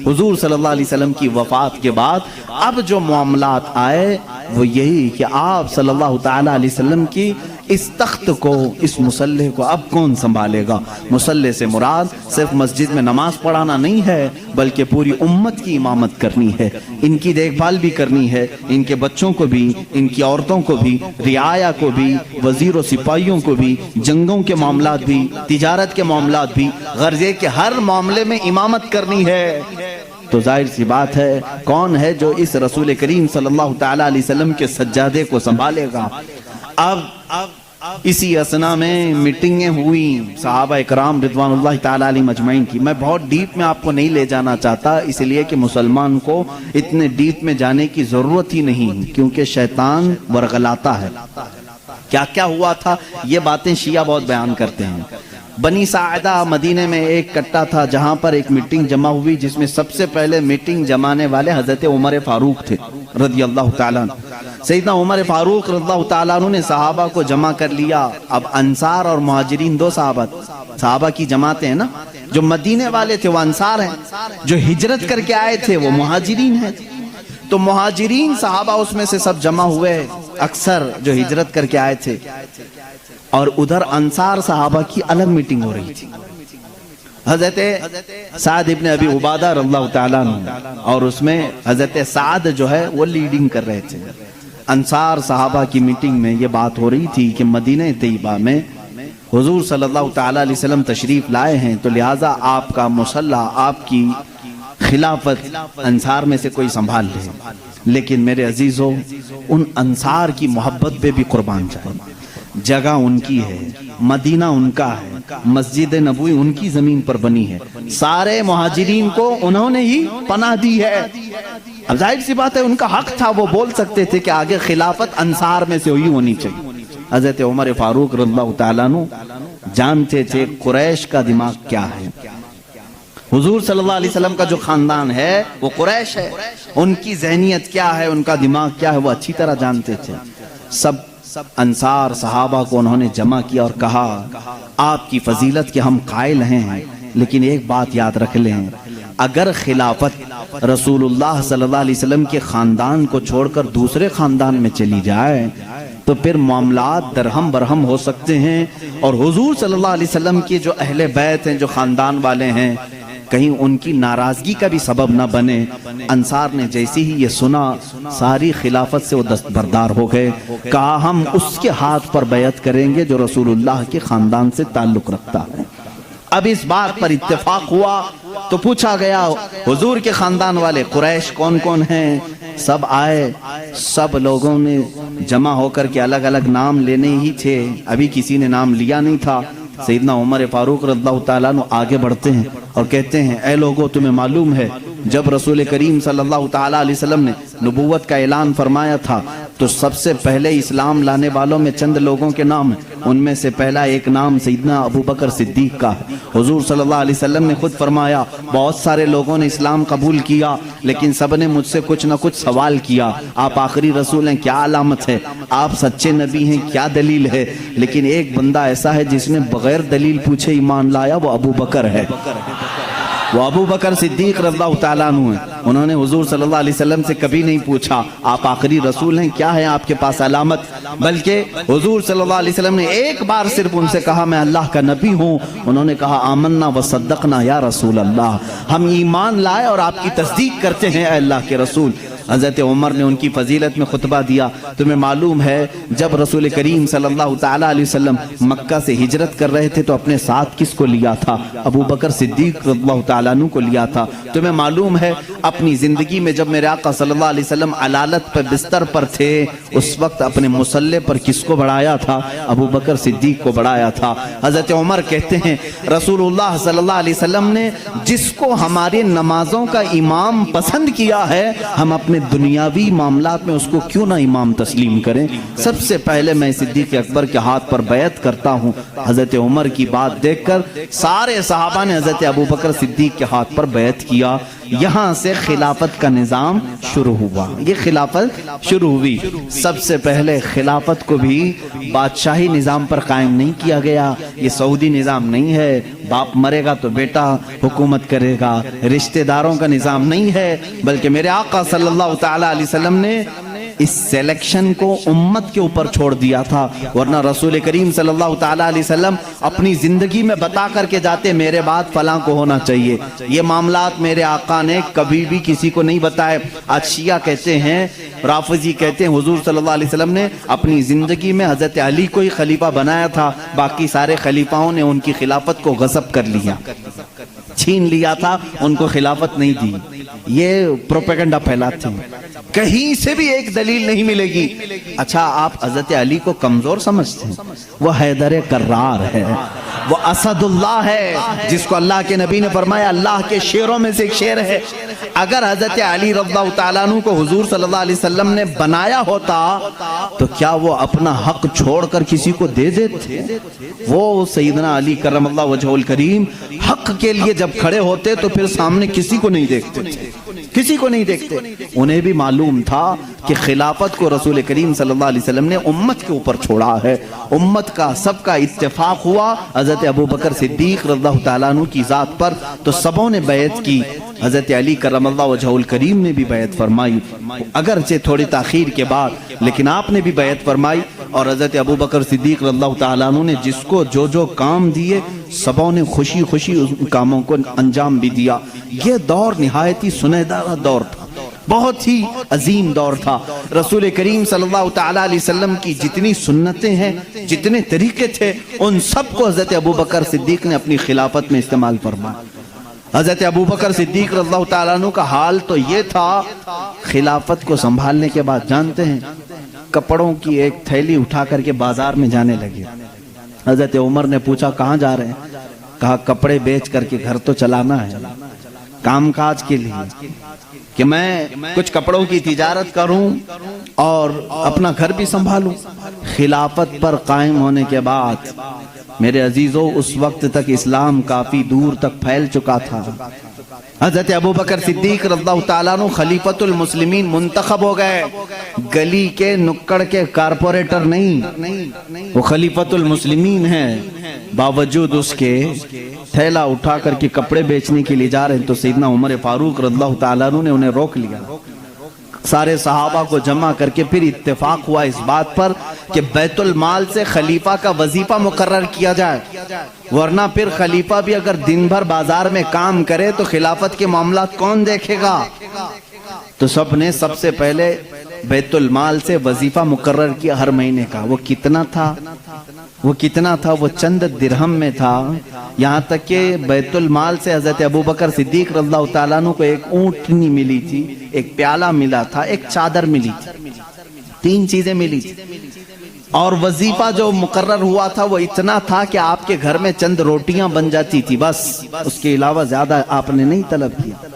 حضور صلی اللہ علیہ وسلم کی وفات کے بعد اب جو معاملات آئے وہ یہی کہ آپ صلی اللہ تعالیٰ علیہ وسلم کی اس تخت کو، اس مصلح کو اب کون سنبھالے گا؟ مصلح سے مراد صرف مسجد میں نماز پڑھانا نہیں ہے، بلکہ پوری امت کی امامت کرنی ہے، ان کی دیکھ بھال بھی کرنی ہے، ان کے بچوں کو بھی، ان کی عورتوں کو بھی، رعایا کو بھی، وزیر و سپاہیوں کو بھی، جنگوں کے معاملات بھی، تجارت کے معاملات بھی، غرض یہ کہ ہر معاملے میں امامت کرنی ہے۔ تو ظاہر سی بات ہے کون ہے جو اس رسول کریم صلی اللہ تعالیٰ علیہ وسلم کے سجادے کو سنبھالے گا؟ اب اسی اسنا میں میٹنگیں ہوئی صحابہ اکرام رضوان اللہ تعالیٰ علیہ مجمعین کی۔ میں بہت ڈیپ میں آپ کو نہیں لے جانا چاہتا، اس لیے کہ مسلمان کو اتنے ڈیپ میں جانے کی ضرورت ہی نہیں، کیونکہ شیطان ورغلاتا ہے۔ کیا کیا ہوا تھا یہ باتیں شیعہ بہت بیان کرتے ہیں۔ بنی ساعدہ مدینے میں ایک کٹا تھا جہاں پر ایک میٹنگ جمع ہوئی، جس میں سب سے پہلے میٹنگ جمانے والے حضرت عمر فاروق تھے رضی اللہ تعالیٰ عنہ۔ سیدنا عمر فاروق رضی اللہ تعالیٰ عنہ نے صحابہ کو جمع کر لیا۔ اب انصار اور مہاجرین دو صحابہ کی جماعتیں ہیں نا، جو مدینے والے تھے وہ انصار ہیں، جو ہجرت کر کے آئے تھے وہ مہاجرین ہیں۔ تو مہاجرین صحابہ اس میں سے سب جمع ہوئے، اکثر جو ہجرت کر کے آئے تھے، اور ادھر انصار صحابہ کی الگ میٹنگ ہو رہی تھی۔ حضرت سعد ابن ابی عبادہ رضی اللہ تعالیٰ عنہ، اور اس میں حضرت سعد جو ہے وہ لیڈنگ کر رہے تھے۔ انصار صحابہ کی میٹنگ میں یہ بات ہو رہی تھی کہ مدینہ طیبہ میں حضور صلی اللہ تعالیٰ علیہ وسلم تشریف لائے ہیں، تو لہٰذا آپ کا مصلح، آپ کی خلافت انصار میں سے کوئی سنبھال لے۔ لیکن میرے عزیزو، ان انصار کی محبت پہ بھی قربان جائیں۔ جگہ ان کی ہے، مدینہ ان کا ہے، مسجد نبوی ان کی زمین پر بنی ہے، سارے مہاجرین کو انہوں نے ہی پناہ دی ہے۔ اب ظاہر سی بات ہے ان کا حق تھا، وہ بول سکتے تھے کہ آگے خلافت انصار میں سے ہوئی ہونی چاہیے۔ حضرت عمر فاروق رضی اللہ تعالیٰ عنہ جانتے تھے قریش کا دماغ کیا ہے۔ حضور صلی اللہ علیہ وسلم کا جو خاندان ہے وہ قریش ہے، ان کی ذہنیت کیا ہے، ان کا دماغ کیا ہے، وہ اچھی طرح جانتے تھے۔ سب انصار صحابہ کو انہوں نے جمع کیا اور کہا آپ کی فضیلت کے ہم قائل ہیں، لیکن ایک بات یاد رکھ لیں، اگر خلافت رسول اللہ صلی اللہ علیہ وسلم کے خاندان کو چھوڑ کر دوسرے خاندان میں چلی جائے تو پھر معاملات درہم برہم ہو سکتے ہیں، اور حضور صلی اللہ علیہ وسلم کی جو اہل بیت ہیں، جو خاندان والے ہیں، کہیں ان کی ناراضگی کا بھی سبب نہ بنے۔ انصار نے جیسی ہی یہ سنا ساری خلافت سے وہ دستبردار ہو گئے، کہا ہم اس کے ہاتھ پر بیعت کریں گے جو رسول اللہ کے خاندان سے تعلق رکھتا ہے۔ اب اس بات پر اتفاق ہوا تو پوچھا گیا حضور کے خاندان والے قریش کون کون ہیں؟ سب آئے، سب لوگوں نے جمع ہو کر کے الگ الگ نام لینے ہی تھے، ابھی کسی نے نام لیا نہیں تھا۔ سیدنا عمر فاروق رضی اللہ تعالیٰ عنہ آگے بڑھتے ہیں اور کہتے ہیں اے لوگو، تمہیں معلوم ہے جب رسول کریم صلی اللہ تعالیٰ علیہ وسلم نے نبوت کا اعلان فرمایا تھا تو سب سے پہلے اسلام لانے والوں میں چند لوگوں کے نام ہیں، ان میں سے پہلا ایک نام سیدنا ابو بکر صدیق کا ہے۔ حضور صلی اللہ علیہ وسلم نے خود فرمایا بہت سارے لوگوں نے اسلام قبول کیا، لیکن سب نے مجھ سے کچھ نہ کچھ سوال کیا، آپ آخری رسول ہیں کیا علامت ہے، آپ سچے نبی ہیں کیا دلیل ہے، لیکن ایک بندہ ایسا ہے جس نے بغیر دلیل پوچھے ایمان لایا، وہ ابو بکر ہے، وہ ابو بکر صدیق رضی اللہ تعالیٰ عنہ ہیں۔ انہوں نے حضور صلی اللہ علیہ وسلم سے کبھی نہیں پوچھا آپ آخری رسول ہیں کیا ہے آپ کے پاس علامت، بلکہ حضور صلی اللہ علیہ وسلم نے ایک بار صرف ان سے کہا میں اللہ کا نبی ہوں۔ انہوں نے کہا آمنا وصدقنا یا رسول اللہ، ہم ایمان لائے اور آپ کی تصدیق کرتے ہیں اے اللہ کے رسول۔ حضرت عمر نے ان کی فضیلت میں خطبہ دیا۔ تمہیں معلوم ہے جب رسول کریم صلی اللہ تعالیٰ علیہ وسلم مکہ سے ہجرت کر رہے تھے تو اپنے ساتھ کس کو لیا تھا؟ ابو بکر صدیق رضی اللہ تعالیٰ عنہ کو لیا تھا۔ تمہیں معلوم ہے اپنی زندگی میں جب میرے آقا صلی اللہ علیہ وسلم علالت پر بستر پر تھے اس وقت اپنے مصلے پر کس کو بڑھایا تھا؟ ابو بکر صدیق کو بڑھایا تھا۔ حضرت عمر کہتے ہیں رسول اللہ صلی اللہ علیہ وسلم نے جس کو ہماری نمازوں کا امام پسند کیا ہے، ہم اپنے دنیاوی معاملات میں اس کو کیوں نہ امام تسلیم کریں؟ سب سے پہلے میں صدیق اکبر کے ہاتھ پر بیعت کرتا ہوں۔ حضرت عمر کی بات دیکھ کر سارے صحابہ نے حضرت ابو بکر صدیق کے ہاتھ پر بیعت کیا۔ یہاں سے خلافت کا نظام شروع ہوا. یہ خلافت شروع ہوئی. سب سے پہلے خلافت کو بھی بادشاہی نظام پر قائم نہیں کیا گیا. یہ سعودی نظام نہیں ہے باپ مرے گا تو بیٹا حکومت کرے گا, رشتہ داروں کا نظام نہیں ہے, بلکہ میرے آقا صلی اللہ تعالی علیہ وسلم نے اس سلیکشن کو امت کے اوپر چھوڑ دیا تھا. ورنہ رسول کریم صلی اللہ تعالی علیہ وسلم اپنی زندگی میں بتا کر کے جاتے میرے بعد فلاں کو ہونا چاہیے. یہ معاملات میرے آقا نے کبھی بھی کسی کو نہیں بتائے. آج شیعہ کہتے ہیں, رافضی کہتے ہیں حضور صلی اللہ علیہ وسلم نے اپنی زندگی میں حضرت علی کو ہی خلیفہ بنایا تھا, باقی سارے خلیفاؤں نے ان کی خلافت کو غصب کر لیا, چھین لیا تھا, ان کو خلافت نہیں دی. یہ پروپیگنڈا پھیلاتے ہیں. کہیں سے بھی ایک دلیل نہیں ملے گی. اچھا آپ حضرت علی کو کمزور سمجھتے ہیں؟ وہ حیدر کرار ہے, وہ اسد اللہ ہے, جس کو اللہ کے نبی نے فرمایا اللہ کے شیروں میں سے ایک شیر ہے. اگر حضرت علی رضی اللہ تعالیٰ عنہ کو حضور صلی اللہ علیہ وسلم نے بنایا ہوتا تو کیا وہ اپنا حق چھوڑ کر کسی کو دے دیتے؟ وہ سیدنا علی کرم اللہ وجہہ الکریم حق کے لیے جب کھڑے ہوتے تو پھر سامنے کسی کو نہیں دیکھتے, کسی کو نہیں دیکھتے. انہیں بھی معلوم تھا کہ خلافت کو رسول کریم صلی اللہ علیہ وسلم نے امت کے اوپر چھوڑا ہے. امت کا سب کا اتفاق ہوا حضرت ابو بکر صدیق رضی اللہ تعالیٰ عنہ کی ذات پر, تو سبوں نے بیعت کی. حضرت علی کرم اللہ وجہہ الکریم نے بھی بیعت فرمائی, اگرچہ تھوڑی تاخیر کے بعد, لیکن آپ نے بھی بیعت فرمائی. اور حضرت ابو بکر صدیق رضی اللہ تعالیٰ عنہ نے جس کو جو جو کام دیے سبوں نے خوشی خوشی ان کاموں کو انجام بھی دیا. یہ دور نہایت ہی سنہرا دور تھا, بہت ہی عظیم دور تھا. رسول کریم صلی اللہ تعالیٰ علیہ وسلم کی جتنی سنتیں ہیں, جتنے طریقے تھے, ان سب کو حضرت ابو بکر صدیق نے اپنی خلافت میں استعمال فرمایا. حضرت ابو بکر صدیق رضی اللہ تعالیٰ عنہ کا حال تو یہ تھا, خلافت کو سنبھالنے کے بعد جانتے ہیں کپڑوں کی ایک تھیلی اٹھا کر کے بازار میں جانے لگے. حضرت عمر نے پوچھا کہاں جا رہے ہیں؟ کہا کپڑے بیچ کر کے گھر تو چلانا ہے, کام کاج کے لیے, کہ میں کچھ کپڑوں کی تجارت کروں اور اپنا گھر بھی سنبھالوں. خلافت پر قائم ہونے کے بعد میرے عزیزو اس وقت تک اسلام کافی دور تک پھیل چکا تھا. حضرت ابو بکر صدیق رضی اللہ تعالیٰ عنہ خلیفۃ المسلمین منتخب ہو گئے. گلی کے نکڑ کے کارپوریٹر نہیں, وہ خلیفۃ المسلمین ہیں. باوجود اس کے تھیلا اٹھا کر کے کپڑے بیچنے کے لیے جا رہے ہیں تو سیدنا عمر فاروق رضی اللہ تعالیٰ عنہ نے انہیں روک لیا. سارے صحابہ کو جمع کر کے پھر اتفاق ہوا اس بات پر کہ بیت المال سے خلیفہ کا وظیفہ مقرر کیا جائے, ورنہ پھر خلیفہ بھی اگر دن بھر بازار میں کام کرے تو خلافت کے معاملات کون دیکھے گا. تو سب نے سب سے پہلے بیت المال سے وظیفہ مقرر کیا ہر مہینے کا. وہ کتنا تھا؟ وہ چند درہم میں تھا. یہاں تک کہ بیت المال سے حضرت ابو بکر صدیق رضی اللہ تعالیٰ عنہ کو ایک اونٹنی ملی تھی, ایک پیالہ ملا تھا, ایک چادر ملی تھی, 3 چیزیں ملی تھی. اور وظیفہ جو مقرر ہوا تھا وہ اتنا تھا کہ آپ کے گھر میں چند روٹیاں بن جاتی تھی, بس اس کے علاوہ زیادہ آپ نے نہیں طلب کیا.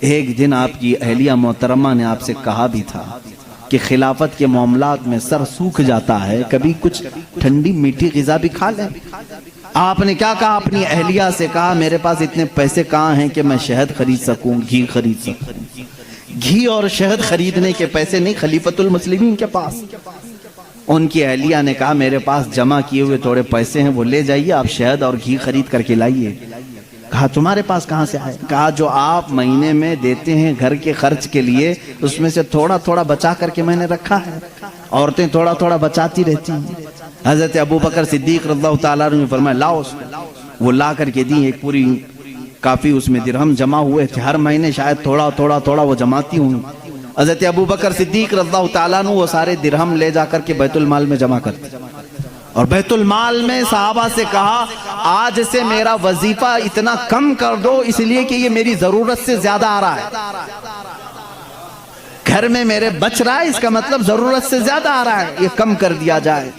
ایک دن آپ کی اہلیہ محترمہ نے آپ سے کہا بھی تھا کہ خلافت کے معاملات میں سر سوکھ جاتا ہے, کبھی کچھ ٹھنڈی میٹھی غذا بھی کھا لیں. آپ نے کیا کہا؟ اپنی اہلیہ سے کہا میرے پاس اتنے پیسے کہاں ہیں کہ میں شہد خرید سکوں, گھی خرید سکوں. گھی اور شہد خریدنے کے پیسے نہیں خلیفۃ المسلمین کے پاس. ان کی اہلیہ نے کہا میرے پاس جمع کیے ہوئے تھوڑے پیسے ہیں, وہ لے جائیے, آپ شہد اور گھی خرید کر کے لائیے. کہا تمہارے پاس کہاں سے آئے؟ کہا جو آپ مہینے میں دیتے ہیں گھر کے خرچ کے لیے اس میں سے تھوڑا تھوڑا بچا کر کے میں نے رکھا ہے. عورتیں تھوڑا تھوڑا بچاتی رہتی ہیں. حضرت ابو بکر صدیق رضی اللہ تعالیٰ عنہ نے فرمایا لاؤ اس کو. وہ لا کر کے دی, ایک پوری کافی اس میں درہم جمع ہوئے تھے, ہر مہینے شاید تھوڑا تھوڑا تھوڑا وہ جماتی ہوں. حضرت ابو بکر صدیق رضی اللہ تعالیٰ عنہ وہ سارے درہم لے جا کر کے بیت المال میں جمع کرتے, اور بیت المال میں صحابہ سے کہا آج سے میرا وظیفہ اتنا کم کر دو, اس لیے کہ یہ میری ضرورت سے زیادہ آ رہا ہے. گھر میں میرے بچ رہا ہے, اس کا مطلب ضرورت سے زیادہ آ رہا ہے, یہ کم کر دیا جائے.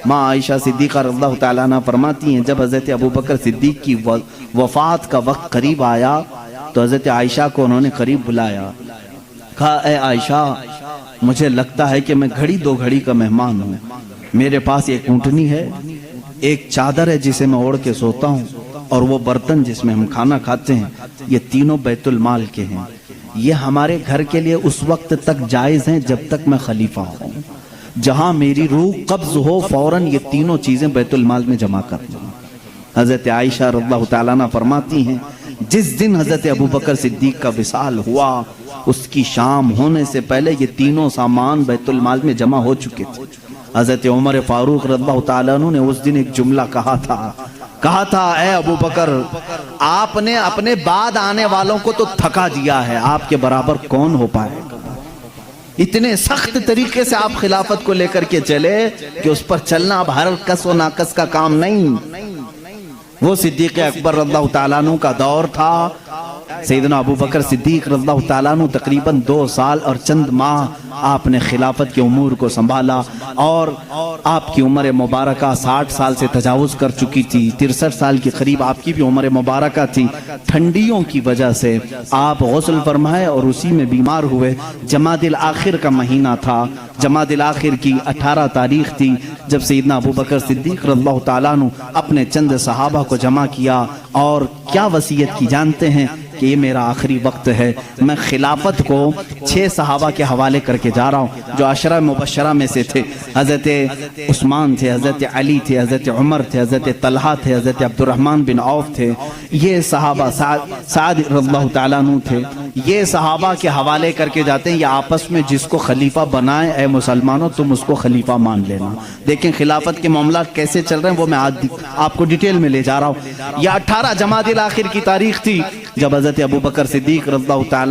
ماں عائشہ صدیقہ رضی اللہ تعالیٰ عنہ فرماتی ہیں جب حضرت ابو بکر صدیق کی وفات کا وقت قریب آیا تو حضرت عائشہ کو انہوں نے قریب بلایا. کہا اے عائشہ مجھے لگتا ہے کہ میں گھڑی 2 گھڑی کا مہمان ہوں. میرے پاس ایک اونٹنی ہے, ایک چادر ہے جسے میں اوڑھ کے سوتا ہوں, اور وہ برتن جس میں ہم کھانا کھاتے ہیں. یہ تینوں بیت المال کے ہیں، یہ ہمارے گھر کے لیے اس وقت تک جائز ہیں جب تک میں خلیفہ ہوں، جہاں میری روح قبض ہو فوراً یہ تینوں چیزیں بیت المال میں جمع کر دوں۔ حضرت عائشہ رضی اللہ تعالیٰ عنہ فرماتی ہیں جس دن حضرت ابوبکر صدیق کا وصال ہوا اس کی شام ہونے سے پہلے یہ تینوں سامان بیت المال میں جمع ہو چکے تھے۔ حضرت عمر فاروق رضی اللہ تعالیٰ عنہ نے اس دن ایک جملہ کہا تھا اے ابوبکر آپ نے اپنے بعد آنے والوں کو تو تھکا دیا ہے، آپ کے برابر کون ہو پائے گا؟ اتنے سخت طریقے سے آپ خلافت کو لے کر کے چلے کہ اس پر چلنا اب ہر کس و ناکس کا کام نہیں۔ وہ صدیق اکبر رضی اللہ تعالیٰ عنہ کا دور تھا، سیدنا ابوبکر صدیق رضی اللہ تعالیٰ عنہ تقریباً 2 سال اور چند ماہ آپ نے خلافت کے امور کو سنبھالا، اور آپ کی عمر مبارکہ 60 سال سے تجاوز کر چکی تھی، 63 سال کے قریب آپ کی بھی عمر مبارکہ تھی۔ ٹھنڈیوں کی وجہ سے آپ غسل فرمائے اور اسی میں بیمار ہوئے۔ جمادی الاخر کا مہینہ تھا، جمادی الاخر کی 18 تاریخ تھی جب سیدنا ابوبکر صدیق رضی اللہ تعالیٰ عنہ اپنے چند صحابہ کو جمع کیا اور کیا وصیت کی جانتے ہیں کہ یہ میرا آخری وقت ہے، میں خلافت کو 6 صحابہ کے حوالے کر کے جا رہا ہوں جو عشرہ مبشرہ میں سے تھے۔ حضرت عثمان تھے، حضرت علی تھے، حضرت عمر تھے، حضرت طلحہ تھے، حضرت عبد الرحمن بن عوف تھے، یہ صحابہ سعد رضی اللہ تعالیٰ عنہ تھے، یہ صحابہ کے حوالے کر کے جاتے ہیں یہ آپس میں جس کو خلیفہ بنائے اے مسلمانوں تم اس کو خلیفہ مان لینا۔ دیکھیں خلافت کے معاملات کیسے چل رہے ہیں وہ میں آج آپ کو ڈیٹیل میں لے جا رہا ہوں۔ یہ 18 جمادی الاخر کی تاریخ تھی جب حضرت ابوبکر صدیق رضی اللہ تعالیٰ